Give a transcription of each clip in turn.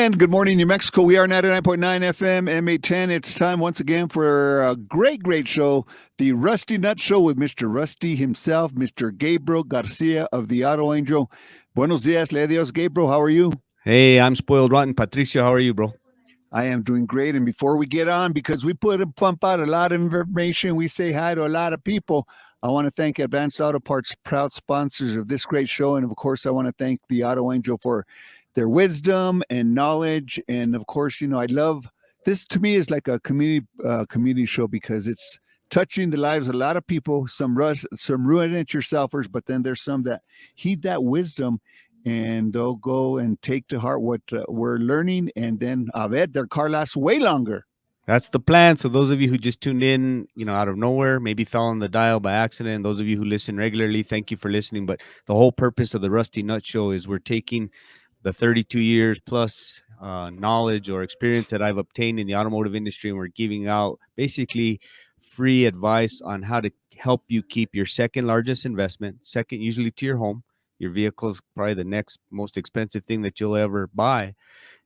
And good morning, New Mexico. We are 99.9 FM, M810. It's time once again for a great show, the Rusty Nut Show with Mr. Rusty himself, Mr. Gabriel Garcia of the Auto Angel. Buenos dias, le Dios. Gabriel, how are you? Hey, I'm spoiled rotten. Patricio, how are you, bro? I am doing great. And before we get on, because we pump out a lot of information, we say hi to a lot of people. I want to thank Advanced Auto Parts, proud sponsors of this great show. And of course, I want to thank the Auto Angel for their wisdom and knowledge. And of course, I love this. To me is like a community show because it's touching the lives of a lot of people. Some ruin it yourselfers, but then there's some that heed that wisdom and they'll go and take to heart what we're learning. And then, I bet their car lasts way longer. That's the plan. So those of you who just tuned in, out of nowhere, maybe fell on the dial by accident. Those of you who listen regularly, thank you for listening. But the whole purpose of the Rusty Nut Show is we're taking the 32 years plus knowledge or experience that I've obtained in the automotive industry, and we're giving out basically free advice on how to help you keep your second largest investment, second usually to your home. Your vehicle is probably the next most expensive thing that you'll ever buy,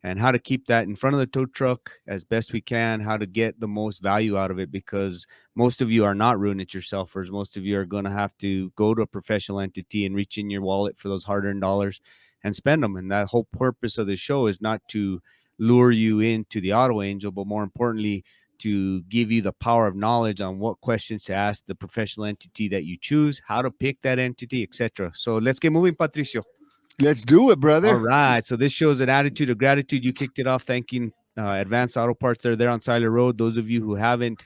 and how to keep that in front of the tow truck as best we can, how to get the most value out of it, because most of you are not ruining it yourselfers. Most of you are going to have to go to a professional entity and reach in your wallet for those hard-earned dollars and spend them. And that whole purpose of the show is not to lure you into the Auto Angel, but more importantly, to give you the power of knowledge on what questions to ask the professional entity that you choose, how to pick that entity, etc. So let's get moving, Patricio. Let's do it, brother. All right. So this shows an attitude of gratitude. You kicked it off thanking Advanced Auto Parts. They're there on Siler Road. Those of you who haven't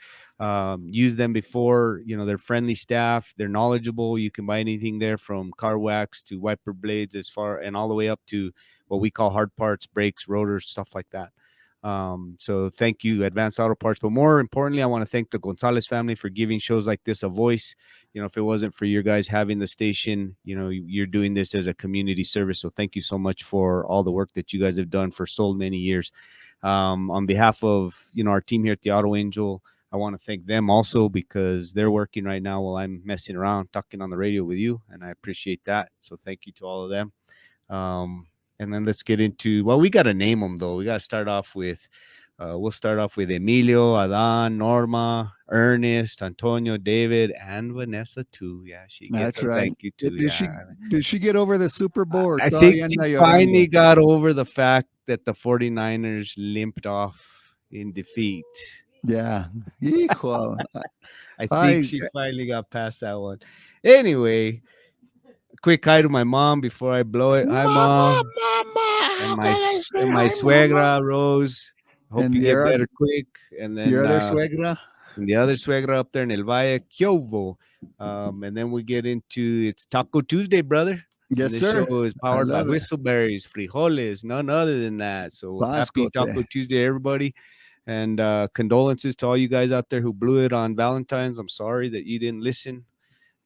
used them before, they're friendly staff. They're knowledgeable. You can buy anything there from car wax to wiper blades and all the way up to what we call hard parts, brakes, rotors, stuff like that. So thank you, Advanced Auto Parts. But more importantly, I want to thank the Gonzalez family for giving shows like this a voice. If it wasn't for your guys having the station, you're doing this as a community service. So thank you so much for all the work that you guys have done for so many years. On behalf of, our team here at the Auto Angel, I want to thank them also because they're working right now while I'm messing around, talking on the radio with you. And I appreciate that. So thank you to all of them. And then let's get into, we got to name them though. We got to start off with, we'll start off with Emilio, Adan, Norma, Ernest, Antonio, David, and Vanessa too. Yeah, she gets a thank you too. Did she get over the Super Bowl? I think she finally got over the fact that the 49ers limped off in defeat. Yeah. I think she finally got past that one. Anyway, quick hi to my mom before I blow it. Hi, Mom. And my suegra, Rose. Hope you get better quick. And then your other suegra. And the other suegra up there in El Valle, Kiovo. And then we get into, it's Taco Tuesday, brother. Yes, this sir. show is powered by whistleberries, frijoles, none other than that. So happy Taco Tuesday, everybody. And condolences to all you guys out there who blew it on Valentine's. I'm sorry that you didn't listen.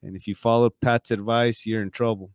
And if you followed Pat's advice, you're in trouble.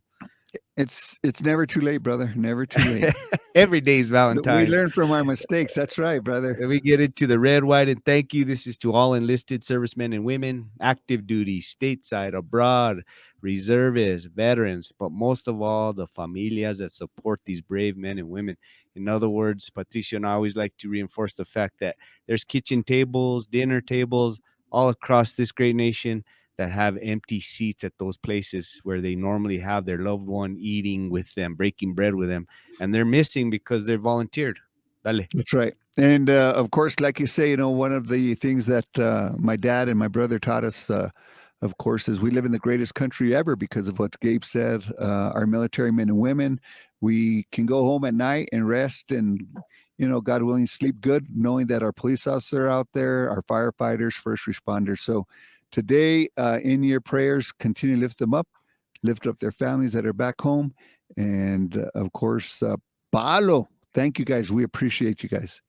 It's never too late, brother. Never too late. Every day's Valentine's. We learn from our mistakes. That's right, brother. And we get into the red, white, and thank you. This is to all enlisted servicemen and women, active duty, stateside, abroad, reservists, veterans, but most of all, the familias that support these brave men and women. In other words, Patricio and I always like to reinforce the fact that there's kitchen tables, dinner tables all across this great nation that have empty seats at those places where they normally have their loved one eating with them, breaking bread with them, and they're missing because they're volunteered. Dale. That's right. And of course, like you say, one of the things that my dad and my brother taught us, of course, is we live in the greatest country ever because of what Gabe said. Our military men and women, we can go home at night and rest and, God willing, sleep good, knowing that our police officers are out there, our firefighters, first responders. So today, in your prayers, continue to lift them up, lift up their families that are back home. And of course, Palo, thank you guys. We appreciate you guys.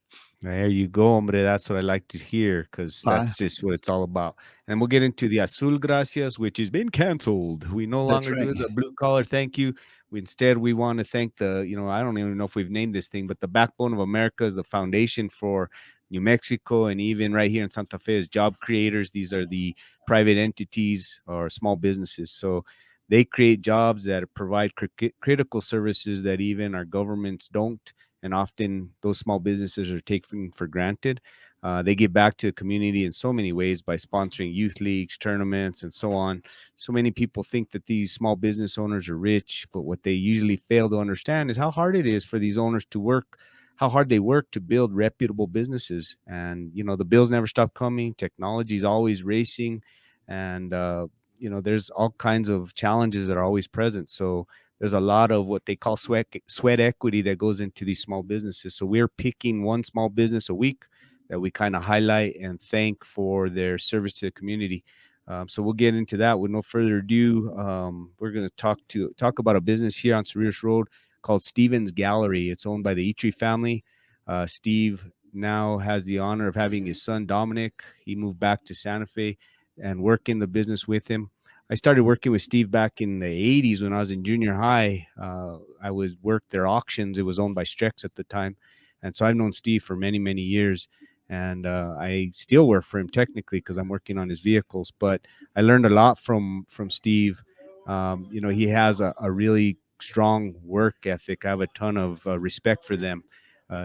There you go, hombre. That's what I like to hear because that's just what it's all about. And we'll get into the Azul Gracias, which has been canceled. We no longer do the blue collar thank you. Instead, we want to thank the, I don't even know if we've named this thing, but the backbone of America is the foundation for New Mexico, and even right here in Santa Fe is job creators. These are the private entities or small businesses. So They create jobs that provide critical services that even our governments don't, and often those small businesses are taken for granted. They give back to the community in so many ways by sponsoring youth leagues, tournaments, and so on. So many people think that these small business owners are rich, but what they usually fail to understand is how hard it is for these owners to work, how hard they work to build reputable businesses. And, the bills never stop coming. Technology is always racing. And, there's all kinds of challenges that are always present. So there's a lot of what they call sweat equity that goes into these small businesses. So we're picking one small business a week that we kind of highlight and thank for their service to the community. So we'll get into that with no further ado. We're going to talk about a business here on Cerritos Road called Stevens Gallery. It's owned by the Eatree family. Steve now has the honor of having his son Dominic. He moved back to Santa Fe and work in the business with him. I started working with Steve back in the 80s when I was in junior high. I worked their auctions. It was owned by Strex at the time. And so I've known Steve for many, many years. And I still work for him technically because I'm working on his vehicles. But I learned a lot from Steve. He has a really strong work ethic. I have a ton of respect for them.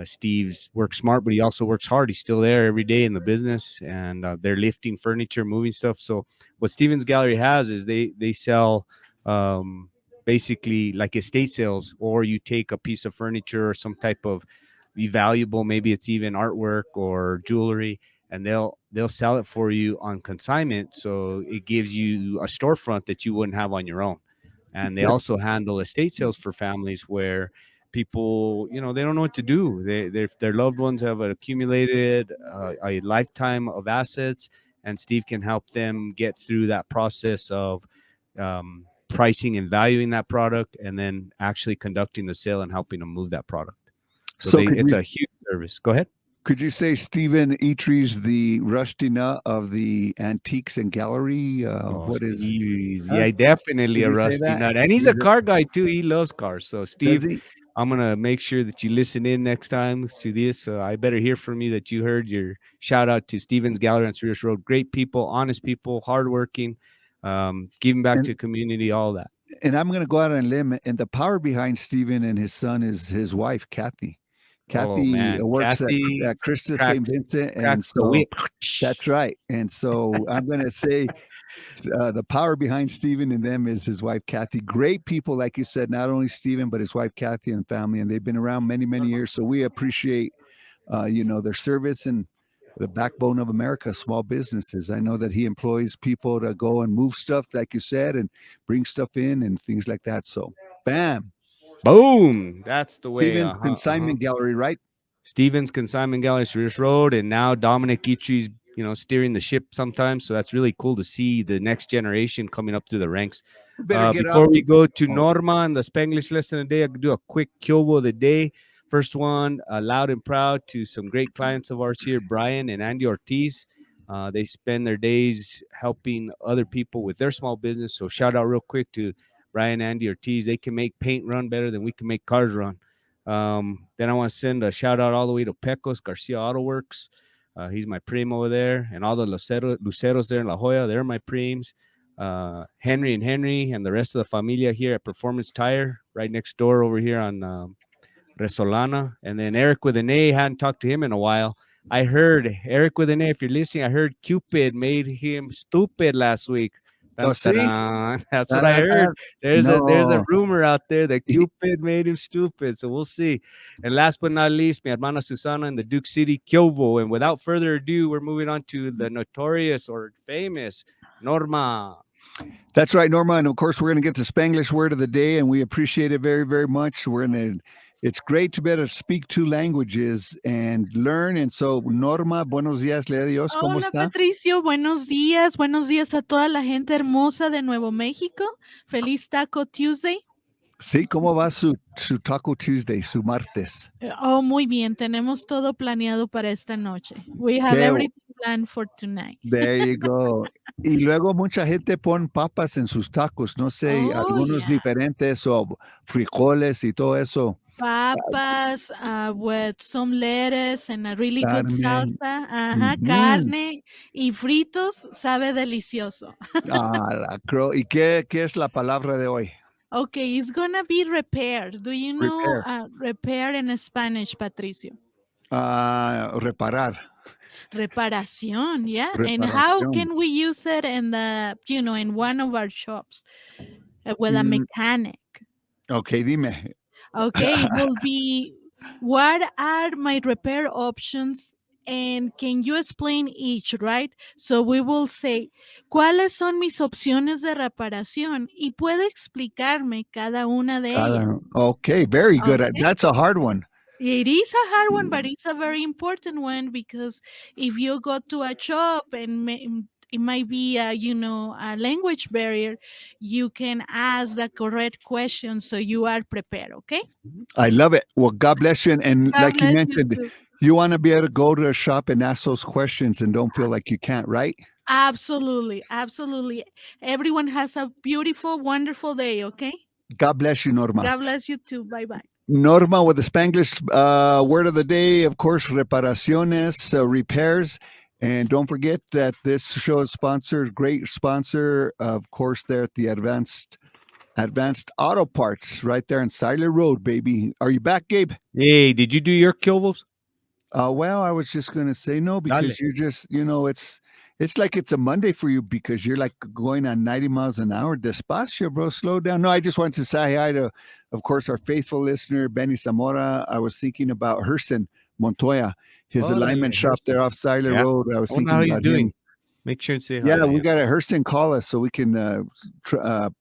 Steve's works smart, but he also works hard. He's still there every day in the business, and they're lifting furniture, moving stuff. So what Stevens Gallery has is they sell basically like estate sales, or you take a piece of furniture or some type of valuable, maybe it's even artwork or jewelry, and they'll sell it for you on consignment. So it gives you a storefront that you wouldn't have on your own. And they also handle estate sales for families where people, they don't know what to do. Their loved ones have accumulated a lifetime of assets, and Steve can help them get through that process of pricing and valuing that product, and then actually conducting the sale and helping them move that product. So it's a huge service. Go ahead. Could you say Stephen Etree's the Rusty Nut of the antiques and gallery? What is? Yeah, definitely a rusty nut, and he's a car guy too. He loves cars. So Steve, I'm gonna make sure that you listen in next time to this. I better hear from you that you heard your shout out to Stevens Gallery on Cerritos Road. Great people, honest people, hardworking, giving back to community, all that. And I'm gonna go out on a limb. And the power behind Stephen and his son is his wife, Kathy. Kathy works at Christus St. Vincent, and so that's right. And so I'm going to say the power behind Stephen and them is his wife, Kathy. Great people, like you said, not only Stephen, but his wife, Kathy, and family. And they've been around many, many years. So we appreciate, their service and the backbone of America, small businesses. I know that he employs people to go and move stuff, like you said, and bring stuff in and things like that. So, bam. Boom. That's the way. Stevens Consignment Gallery, right? Stevens Consignment Gallery, Cerritos Road. And now Dominic Etree's, steering the ship sometimes. So that's really cool to see the next generation coming up through the ranks. Before we go to Norma and the Spanglish lesson today, I could do a quick Kyobo of the day. First one, loud and proud to some great clients of ours here, Brian and Andy Ortiz. They spend their days helping other people with their small business. So shout out real quick to Brian and Andy Ortiz. They can make paint run better than we can make cars run. Then I want to send a shout out all the way to Pecos Garcia Auto Works. He's my primo over there, and all the Luceros there in La Jolla, they're my prims. Henry and the rest of the familia here at Performance Tire, right next door over here on Resolana. And then Eric with an A, hadn't talked to him in a while. I heard Eric with an A, if you're listening, I heard Cupid made him stupid last week. That's what I heard. There's a rumor out there that Cupid made him stupid. So we'll see. And last but not least, mi hermana Susana in the Duke City, Kyovo. And without further ado, we're moving on to the notorious or famous Norma. That's right, Norma. And of course, we're going to get the Spanglish word of the day, and we appreciate it very, very much. It's great to be able to speak two languages and learn. And so, Norma, buenos días, le Dios, ¿cómo Hola, está? Patricio, buenos días a toda la gente hermosa de Nuevo México. Feliz Taco Tuesday. Sí, ¿cómo va su Taco Tuesday, su martes? Oh, muy bien, tenemos todo planeado para esta noche. We have everything planned for tonight. There you go. Y luego mucha gente pone papas en sus tacos, no sé, algunos diferentes o frijoles y todo eso. papas with some lettuce and a really good Carne. salsa. Ajá, Ujú. carne y fritos, sabe delicioso. La ¿Y qué es la palabra de hoy? Okay, it's gonna be repair. Do you know Repair. repair in Spanish, Patricio? Reparar. Reparación, yeah. And how Reparación. can we use it in in one of our shops with a Mm, mechanic? ok, dime. Okay, it will be what are my repair options and can you explain each, right? So we will say, ¿cuáles son mis opciones de reparación? Y puede explicarme cada una de ellas. Okay, very good. Okay. That's a hard one. It is a hard one, but it's a very important one because if you go to a shop and it might be a language barrier, you can ask the correct question so you are prepared. Okay. I love it. Well, God bless you. And God like you bless you mentioned, too. you want to be able to go to a shop and ask those questions and don't feel like you can't, right? Absolutely, absolutely. Everyone has a beautiful, wonderful day. Okay. God bless you, Norma. God bless you too. Bye bye. Norma with the Spanglish word of the day, of course, reparaciones, repairs. And don't forget that this show is sponsored, great sponsor, of course, there at the Advanced Auto Parts right there on Siler Road, baby. Are you back, Gabe? Hey, did you do your Kilvos? Well, I was just gonna say no because Dale. you're just, it's like it's a Monday for you because you're like going on 90 miles an hour. Despacio, bro, slow down. No, I just wanted to say hi to, of course, our faithful listener, Benny Zamora. I was thinking about Herson Montoya, his alignment Órale, shop there Herson. off Siler Yeah. Road. I was I wonder thinking how he's about him. doing. Make sure and say hi Yeah, to we him. got a Herson call us so we can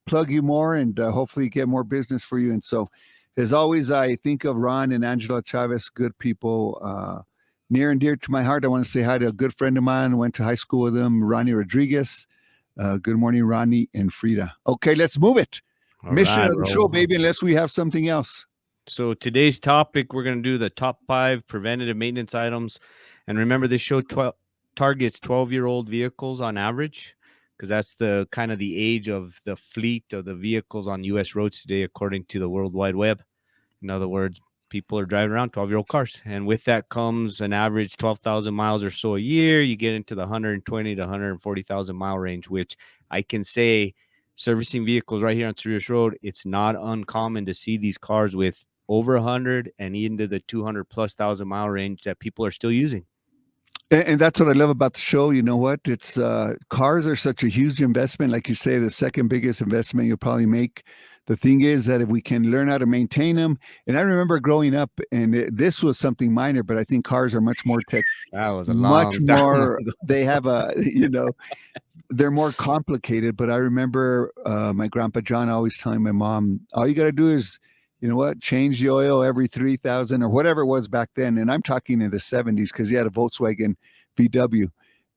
plug you more and hopefully get more business for you. And so, as always, I think of Ron and Angela Chavez, good people, near and dear to my heart. I want to say hi to a good friend of mine. Went to high school with them, Ronnie Rodriguez. Good morning, Ronnie and Frida. Okay, let's move it. All Mission right, of the bro. show, baby, unless we have something else. So today's topic, we're going to do the top 5 preventative maintenance items. And remember, this show targets 12-year-old vehicles on average, because that's the kind of the age of the fleet of the vehicles on U.S. roads today, according to the World Wide Web. In other words, people are driving around 12-year-old cars. And with that comes an average 12,000 miles or so a year. You get into the 120 to 140,000 mile range, which I can say, servicing vehicles right here on Cerritos Road, it's not uncommon to see these cars with over 100 and into the 200 plus thousand mile range that people are still using. And that's what I love about the show. You know what? It's cars are such a huge investment. Like you say, the second biggest investment you'll probably make. The thing is that if we can learn how to maintain them, and I remember growing up, and this was something minor, but I think cars are much more That was a much long time more. ago. They have they're more complicated. But I remember my grandpa John always telling my mom, all you got to do is, you know what, change the oil every 3,000 or whatever it was back then. And I'm talking in the 70s because he had a Volkswagen VW.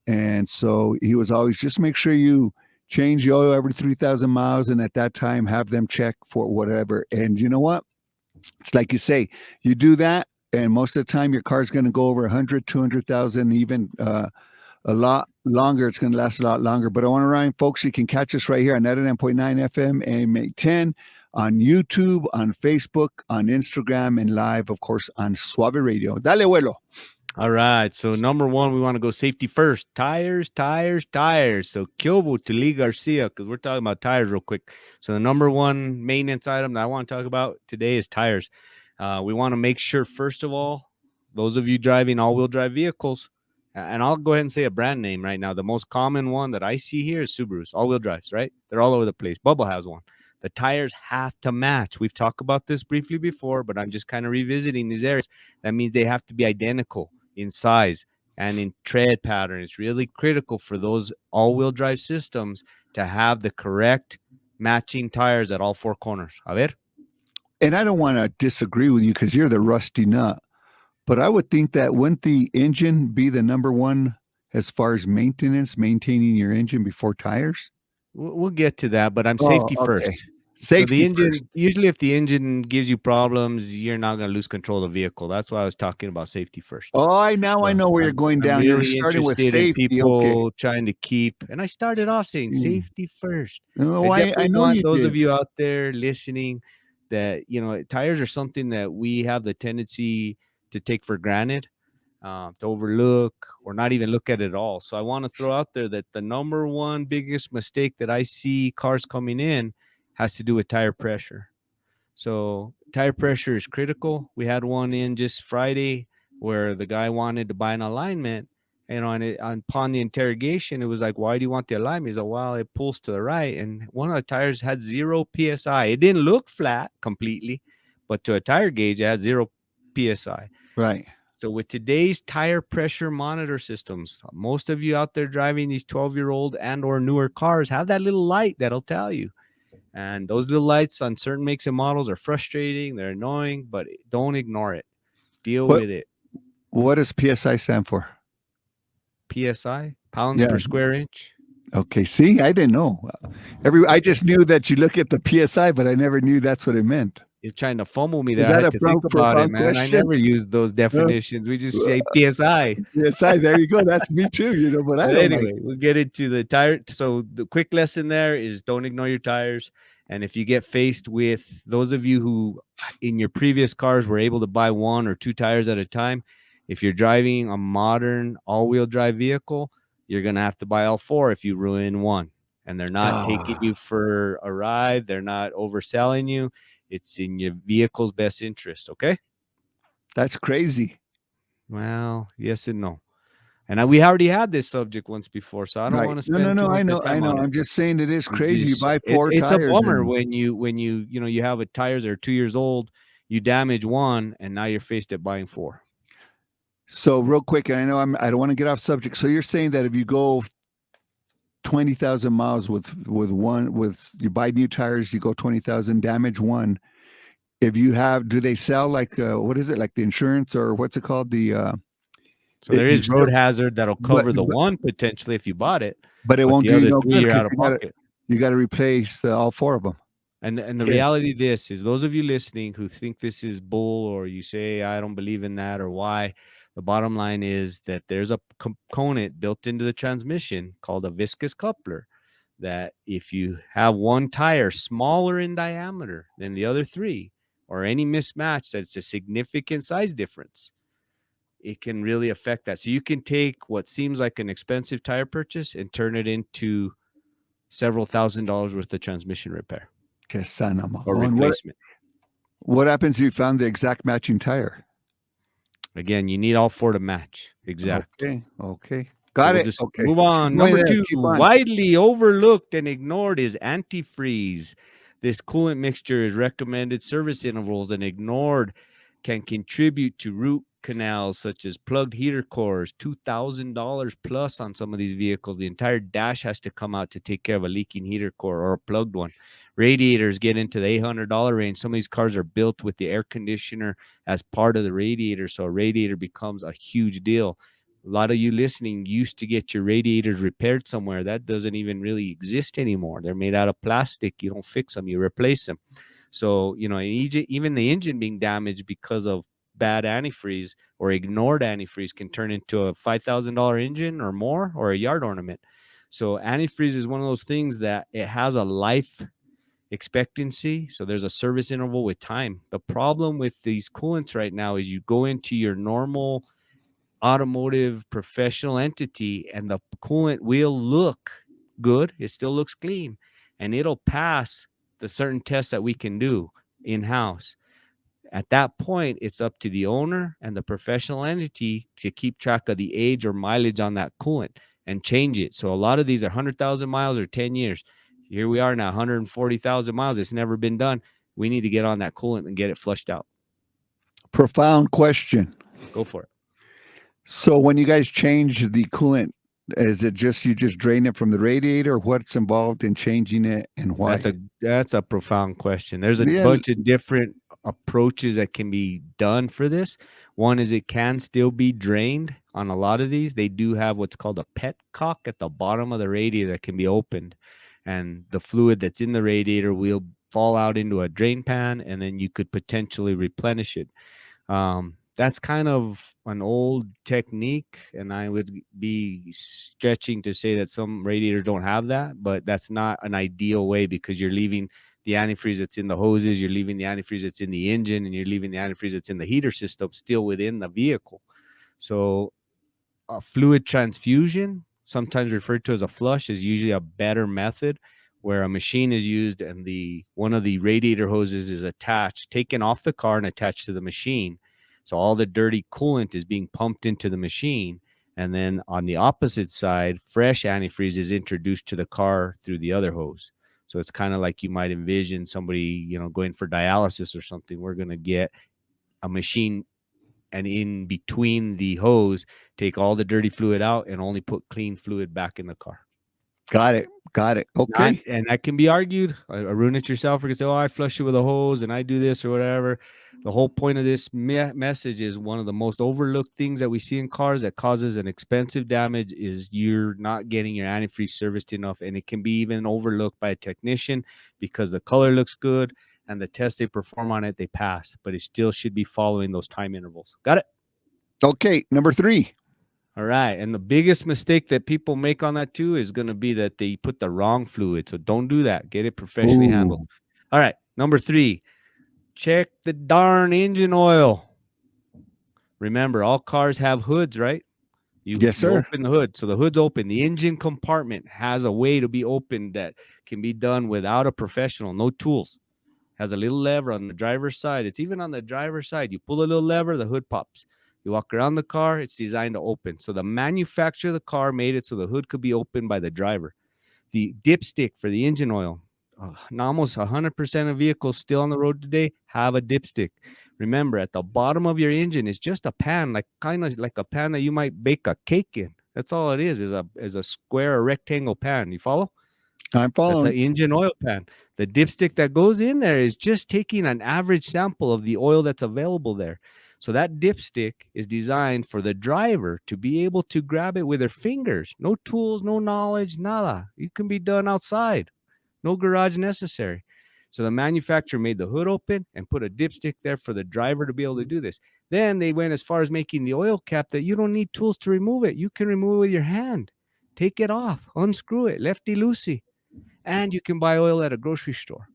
And so he was always, just make sure you change the oil every 3,000 miles. And at that time, have them check for whatever. And you know what? It's like you say, you do that. And most of the time, your car's going to go over 100, 200,000, even a lot longer. It's going to last a lot longer. But I want to remind folks, you can catch us right here on 99.9 FM, AM810, on YouTube, on Facebook, on Instagram, and live, of course, on Suave Radio. Dale, abuelo. All right. So number one, we want to go safety first. Tires. So Kilvo to Lee Garcia, because we're talking about tires real quick. So the number one maintenance item that I want to talk about today is tires. We want to make sure, first of all, those of you driving all-wheel drive vehicles, and I'll go ahead and say a brand name right now. The most common one that I see here is Subarus, all-wheel drives, right? They're all over the place. Bubba has one. The tires have to match. We've talked about this briefly before, but I'm just kind of revisiting these areas. That means they have to be identical in size and in tread pattern. It's really critical for those all-wheel drive systems to have the correct matching tires at all four corners. A ver? And I don't want to disagree with you because you're the rusty nut, but I would think that wouldn't the engine be the number one as far as maintenance, maintaining your engine before tires? We'll get to that, but I'm safety first. Safety so the engine, first. usually if the engine gives you problems, you're not going to lose control of the vehicle. That's why I was talking about safety first. Oh, I know where you're going down. I'm You're really starting with interested in safety. people trying to keep, and I started off saying safety first. Oh, I I definitely know want you those did. of you out there listening that, tires are something that we have the tendency to take for granted, to overlook or not even look at it all. So I want to throw out there that the number one biggest mistake that I see cars coming in has to do with tire pressure. So tire pressure is critical. We had one in just Friday where the guy wanted to buy an alignment, and upon the interrogation, it was like, "Why do you want the alignment?" He's like, "Well, it pulls to the right," and one of the tires had 0 psi. It didn't look flat completely, but to a tire gauge, it had 0 psi. Right. So with today's tire pressure monitor systems, most of you out there driving these 12-year-old and or newer cars have that little light that'll tell you. And those little lights on certain makes and models are frustrating, they're annoying, but don't ignore it. Deal What with it. What does PSI stand for? PSI, pounds Yeah. per square inch. Okay. See, I didn't know. I just knew that you look at the PSI, but I never knew that's what it meant. You're trying to fumble me Is there. I that had a to think about it, profound man. I question? never used those definitions. We just say PSI. PSI. There you go. That's me too. But I But don't anyway, we'll get into the tire. So the quick lesson there is don't ignore your tires. And if you get faced with those of you who in your previous cars were able to buy 1 or 2 tires at a time, if you're driving a modern all-wheel drive vehicle, you're going to have to buy all 4 if you ruin one. And they're not taking you for a ride. They're not overselling you. It's in your vehicle's best interest. Okay. That's crazy. Well, yes and no. And we already had this subject once before, so I don't Right. want to spend No. too I much know. time on it. I'm just saying it is I'm crazy. You just- buy 4 it's tires. a bummer and- when you have a tires that are 2 years old, you damage one, and now you're faced at buying 4. So real quick, and I know I don't want to get off subject. So you're saying that if you go 20,000 miles with you buy new tires, you go 20,000, damage one. If you have, do they sell like what is it, like the insurance or what's it called? So there you is road still- hazard that'll cover the but- one potentially if you bought it, but it but won't the do you other no 3 good you're out because of pocket. you got to replace all 4 of them. And the Yeah. reality of this is, those of you listening who think this is bull, or you say I don't believe in that, or why, the bottom line is that there's a component built into the transmission called a viscous coupler, that if you have one tire smaller in diameter than the other 3, or any mismatch that's a significant size difference, it can really affect that. So you can take what seems like an expensive tire purchase and turn it into several $1,000s worth of transmission repair Que sana or mahon. replacement. What happens if you found the exact matching tire? Again, you need all 4 to match. Exact. Okay. Got We'll it. just Okay. move on. Keep going Number there. 2, Keep on. widely overlooked and ignored is antifreeze. This coolant mixture is recommended service intervals and ignored can contribute to root canals such as plugged heater cores, $2,000 plus on some of these vehicles. The entire dash has to come out to take care of a leaking heater core or a plugged one. Radiators get into the $800 range. Some of these cars are built with the air conditioner as part of the radiator, so a radiator becomes a huge deal. A lot of you listening used to get your radiators repaired somewhere. That doesn't even really exist anymore. They're made out of plastic. You don't fix them, you replace them. So, even the engine being damaged because of bad antifreeze or ignored antifreeze can turn into a $5,000 engine or more, or a yard ornament. So antifreeze is one of those things that it has a life expectancy. So there's a service interval with time. The problem with these coolants right now is you go into your normal automotive professional entity and the coolant will look good. It still looks clean and it'll pass the certain tests that we can do in-house. At that point, it's up to the owner and the professional entity to keep track of the age or mileage on that coolant and change it. So a lot of these are 100,000 miles or 10 years. Here we are now, 140,000 miles. It's never been done. We need to get on that coolant and get it flushed out. Profound question. Go for it. So when you guys change the coolant, is it just you just drain it from the radiator? What's involved in changing it and why? That's a profound question. There's a Yeah. bunch of different approaches that can be done for this. One is it can still be drained on a lot of these. They do have what's called a petcock at the bottom of the radiator that can be opened, and the fluid that's in the radiator will fall out into a drain pan, and then you could potentially replenish it. That's kind of an old technique, and I would be stretching to say that some radiators don't have that, but that's not an ideal way because you're leaving the antifreeze that's in the hoses, you're leaving the antifreeze that's in the engine, and you're leaving the antifreeze that's in the heater system still within the vehicle. So a fluid transfusion, sometimes referred to as a flush, is usually a better method, where a machine is used and one of the radiator hoses is attached, taken off the car and attached to the machine. So all the dirty coolant is being pumped into the machine. And then on the opposite side, fresh antifreeze is introduced to the car through the other hose. So it's kind of like you might envision somebody, going for dialysis or something. We're going to get a machine, and in between the hose, take all the dirty fluid out and only put clean fluid back in the car. Got it. Okay. And that can be argued. Ruin it yourself. Or you can say, "Oh, I flush it with a hose and I do this or whatever." The whole point of this message is one of the most overlooked things that we see in cars that causes an expensive damage is you're not getting your antifreeze serviced enough, and it can be even overlooked by a technician because the color looks good and the test they perform on it, they pass, but it still should be following those time intervals. Got it? Okay. Number 3. All right. And the biggest mistake that people make on that too is going to be that they put the wrong fluid. So don't do that. Get it professionally handled. All right. Number 3, check the darn engine oil. Remember, all cars have hoods, right? Yes, sir. You open the hood. So the hood's open. The engine compartment has a way to be opened that can be done without a professional, no tools. Has a little lever on the driver's side. It's even on the driver's side. You pull a little lever, the hood pops. You walk around the car, it's designed to open. So the manufacturer of the car made it so the hood could be opened by the driver. The dipstick for the engine oil, almost 100% of vehicles still on the road today have a dipstick. Remember, at the bottom of your engine is just a pan, kind of like a pan that you might bake a cake in. That's all it is a square or rectangle pan. You follow? I'm That's an following. engine oil pan. The dipstick that goes in there is just taking an average sample of the oil that's available there. So that dipstick is designed for the driver to be able to grab it with their fingers. No tools, no knowledge, nada. It can be done outside. No garage necessary. So the manufacturer made the hood open and put a dipstick there for the driver to be able to do this. Then they went as far as making the oil cap that you don't need tools to remove it. You can remove it with your hand. Take it off, unscrew it, lefty-loosey. And you can buy oil at a grocery store.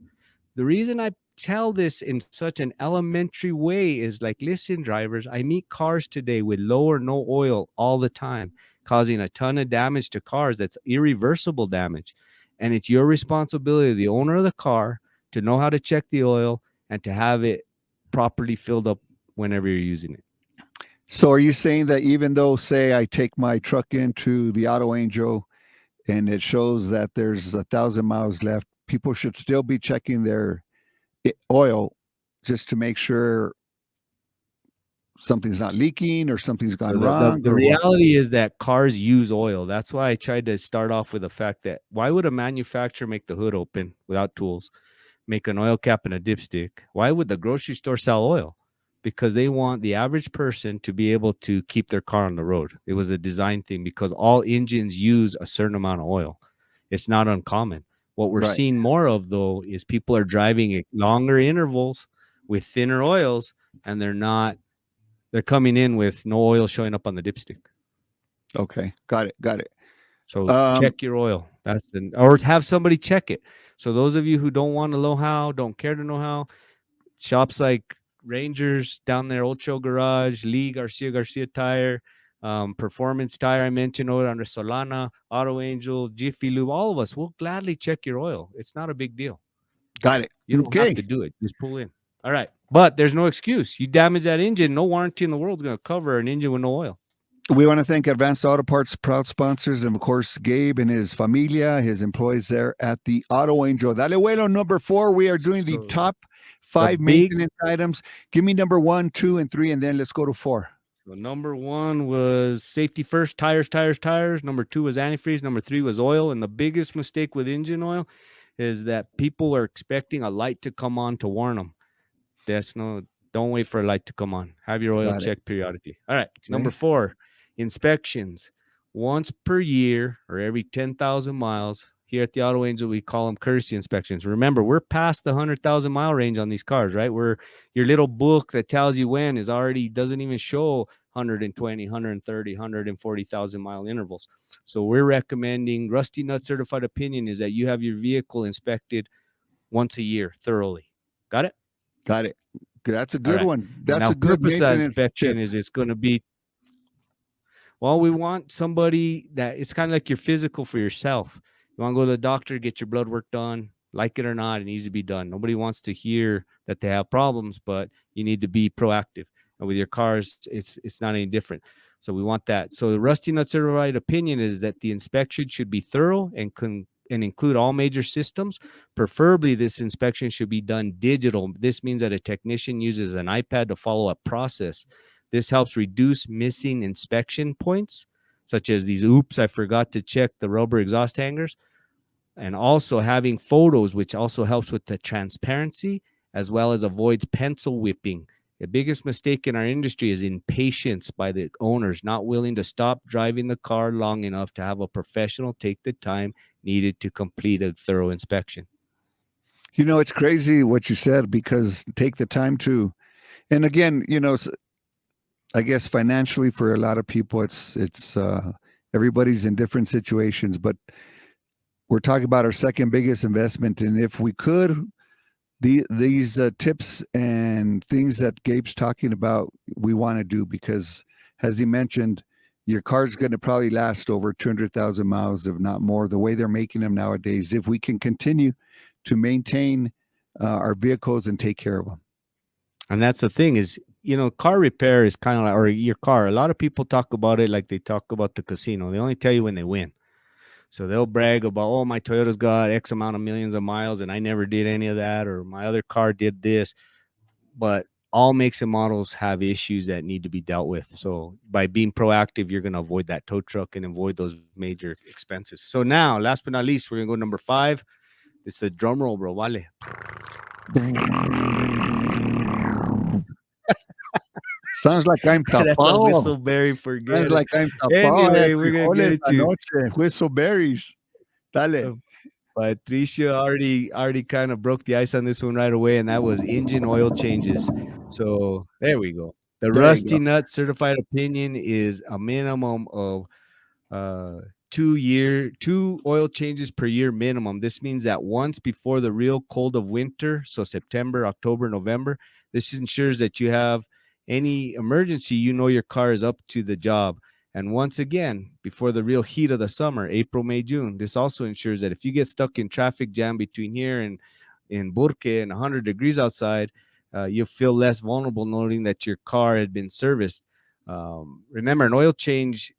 The reason I tell this in such an elementary way is like, listen, drivers, I meet cars today with low or no oil all the time, causing a ton of damage to cars. That's irreversible damage. And it's your responsibility, the owner of the car, to know how to check the oil and to have it properly filled up whenever you're using it. So are you saying that even though, say, I take my truck into the Auto Angel and it shows that there's 1,000 miles left, people should still be checking their oil just to make sure something's not leaking or something's gone wrong? The reality is that cars use oil. That's why I tried to start off with the fact that why would a manufacturer make the hood open without tools, make an oil cap and a dipstick? Why would the grocery store sell oil? Because they want the average person to be able to keep their car on the road. It was a design thing because all engines use a certain amount of oil. It's not uncommon. What we're seeing more of, though, is people are driving at longer intervals with thinner oils, and they're coming in with no oil showing up on the dipstick. Okay. Got it. So check your oil. Or have somebody check it. So those of you who don't want to know how, don't care to know how, shops like Rangers down there, Old Trail Garage, Lee Garcia Tire, Performance Tire, I mentioned over under Solana, Auto Angel, Jiffy Lube, all of us will gladly check your oil. It's not a big deal. Got it. You don't have to do it. Just pull in. All right. But there's no excuse. You damage that engine, no warranty in the world is going to cover an engine with no oil. We want to thank Advanced Auto Parts, proud sponsors, and of course, Gabe and his familia, his employees there at the Auto Angel. Dale Vuelo, number 4. We are doing the top 5 maintenance items. Give me number 1, 2, and 3, and then let's go to 4. So number 1 was safety first, tires. Number 2 was antifreeze. Number 3 was oil. And the biggest mistake with engine oil is that people are expecting a light to come on to warn them. Don't wait for a light to come on. Have your oil checked periodically. All right. Okay. Number 4, inspections. Once per year or every 10,000 miles. Here at the Auto Angel, we call them courtesy inspections. Remember, we're past the 100,000 mile range on these cars, right? Your little book that tells you when doesn't even show 120, 130, 140,000 mile intervals. So we're recommending, Rusty Nut certified opinion is that you have your vehicle inspected once a year thoroughly. Got it? Got it. That's a All good right. one. And That's now a good purpose of that maintenance tip. inspection is it's going to be, well, we want somebody that it's kind of like your physical for yourself. You want to go to the doctor, get your blood work done, like it or not, it needs to be done. Nobody wants to hear that they have problems, but you need to be proactive. And with your cars, it's not any different. So we want that. So the Rusty Nut Certified opinion is that the inspection should be thorough and include all major systems. Preferably, this inspection should be done digital. This means that a technician uses an iPad to follow a process. This helps reduce missing inspection points, such as these, oops, I forgot to check the rubber exhaust hangers, and also having photos, which also helps with the transparency, as well as avoids pencil whipping. The biggest mistake in our industry is impatience by the owners, not willing to stop driving the car long enough to have a professional take the time needed to complete a thorough inspection. You know, it's crazy what you said, because take the time to, and again, you know, I guess financially for a lot of people, it's everybody's in different situations, but we're talking about our second biggest investment, and if we could, these tips and things that Gabe's talking about, we want to do, because, as he mentioned, your car's going to probably last over 200,000 miles, if not more, the way they're making them nowadays, if we can continue to maintain our vehicles and take care of them. And that's the thing is, you know, car repair is kind of like, or your car, a lot of people talk about it like they talk about the casino. They only tell you when they win. So they'll brag about, oh, my Toyota's got X amount of millions of miles and I never did any of that, or my other car did this. But all makes and models have issues that need to be dealt with. So by being proactive, you're going to avoid that tow truck and avoid those major expenses. So now, last but not least, we're going to go number 5. It's the drum roll, bro. Vale. Sounds like I'm That's a tapao. whistleberry, forget Sounds it. like I'm tapao. Anyway, we're going to get it to Whistleberries. Dale. Patricia already kind of broke the ice on this one right away, and that was engine oil changes. So there we go. The There you Rusty go. Nut certified opinion is a minimum of 2 oil changes per year minimum. This means that once before the real cold of winter, so September, October, November, this ensures that you have any emergency, you know your car is up to the job. And once again, before the real heat of the summer, April, May, June, this also ensures that if you get stuck in traffic jam between here and in Burke and 100 degrees outside, you'll feel less vulnerable knowing that your car had been serviced. Remember, an oil change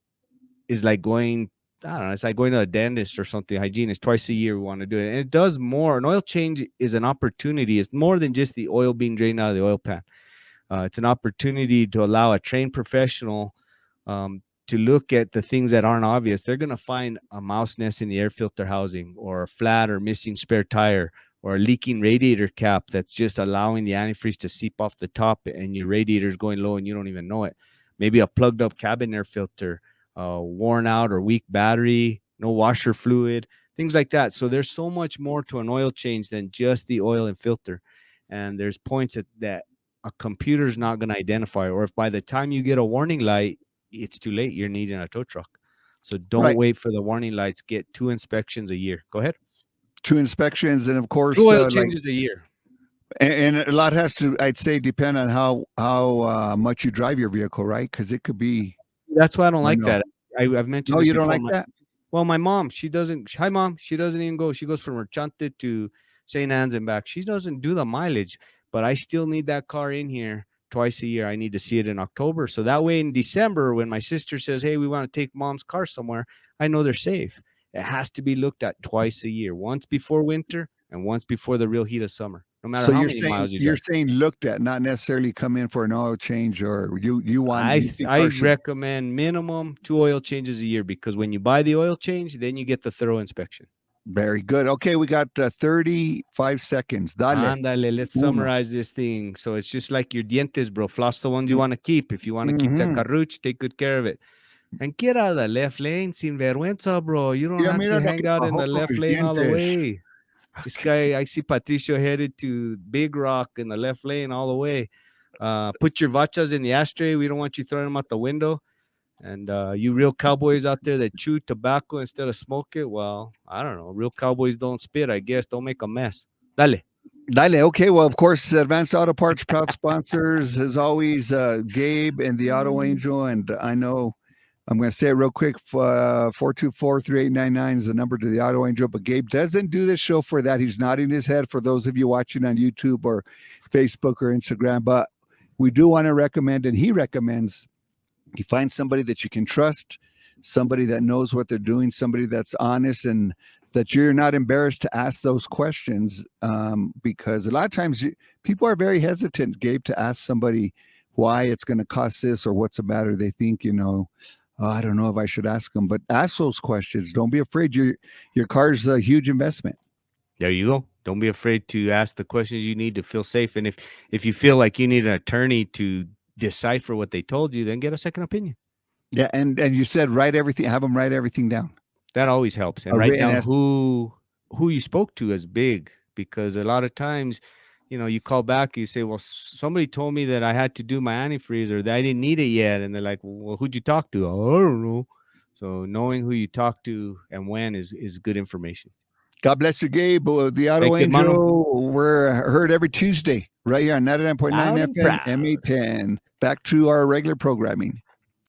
is like going, I don't know, it's like going to a dentist or something. Hygienist, twice a year we want to do it. And it does more. An oil change is an opportunity. It's more than just the oil being drained out of the oil pan. It's an opportunity to allow a trained professional to look at the things that aren't obvious. They're going to find a mouse nest in the air filter housing, or a flat or missing spare tire, or a leaking radiator cap that's just allowing the antifreeze to seep off the top and your radiator is going low and you don't even know it. Maybe a plugged up cabin air filter, worn out or weak battery, no washer fluid, things like that. So there's so much more to an oil change than just the oil and filter. And there's points that a computer's not going to identify, or if by the time you get a warning light, it's too late, you're needing a tow truck. So don't Right. wait for the warning lights. Get 2 inspections a year. Go ahead. 2 inspections, and of course, 2 oil like, changes a year. and a lot has to, I'd say, depend on how much you drive your vehicle, right? Because it could be. That's why I don't like no. that. I've mentioned No, this you don't before. like that? Well, my mom, she doesn't. Hi, mom. She doesn't even go. She goes from Merchante to St. Anne's and back. She doesn't do the mileage, but I still need that car in here twice a year. I need to see it in October. So that way in December, when my sister says, hey, we want to take mom's car somewhere, I know they're safe. It has to be looked at twice a year, once before winter and once before the real heat of summer, no matter So how you're many saying miles you you're drive. saying looked at, not necessarily come in for an oil change, or you want you think I cars should. recommend minimum 2 oil changes a year, because when you buy the oil change, then you get the thorough inspection. Very good. Okay, we got 35 seconds. Dale. Ándale, let's Uno. summarize this thing. So it's just like your dientes, bro. Floss the ones you want to keep. If you want to keep that carruch, take good care of it. And get out of the left lane, sin vergüenza, bro. You don't Mira, have mira to lo hang que out in bajó the con left mis lane all the dientes. way. This guy, I see Patricio headed to Big Rock in the left lane all the way. Put your vachas in the ashtray. We don't want you throwing them out the window. And you real cowboys out there that chew tobacco instead of smoke it, well, I don't know. Real cowboys don't spit, I guess. Don't make a mess. Dale. Dale. Okay. Well, of course, Advanced Auto Parts proud sponsors as always, Gabe and the Auto Angel. And I know I'm going to say it real quick. 424-3899 is the number to the Auto Angel. But Gabe doesn't do this show for that. He's nodding his head for those of you watching on YouTube or Facebook or Instagram. But we do want to recommend, and he recommends, you find somebody that you can trust, somebody that knows what they're doing, somebody that's honest, and that you're not embarrassed to ask those questions, because a lot of times people are very hesitant, Gabe, to ask somebody why it's going to cost this or what's the matter. They think, oh, I don't know if I should ask them, but ask those questions. Don't be afraid. Your car's a huge investment. There you go. Don't be afraid to ask the questions you need to feel safe. And if you feel like you need an attorney to decipher what they told you, then get a second opinion. Yeah, and you said have them write everything down. That always helps. And write down who you spoke to is big, because a lot of times, you call back, you say, well, somebody told me that I had to do my antifreeze or that I didn't need it yet. And they're like, well, who'd you talk to? Oh, I don't know. So knowing who you talk to and when is good information. God bless you, Gabe. The Auto Angel, we're heard every Tuesday right here on 99.9 FM, MA10. Back to our regular programming.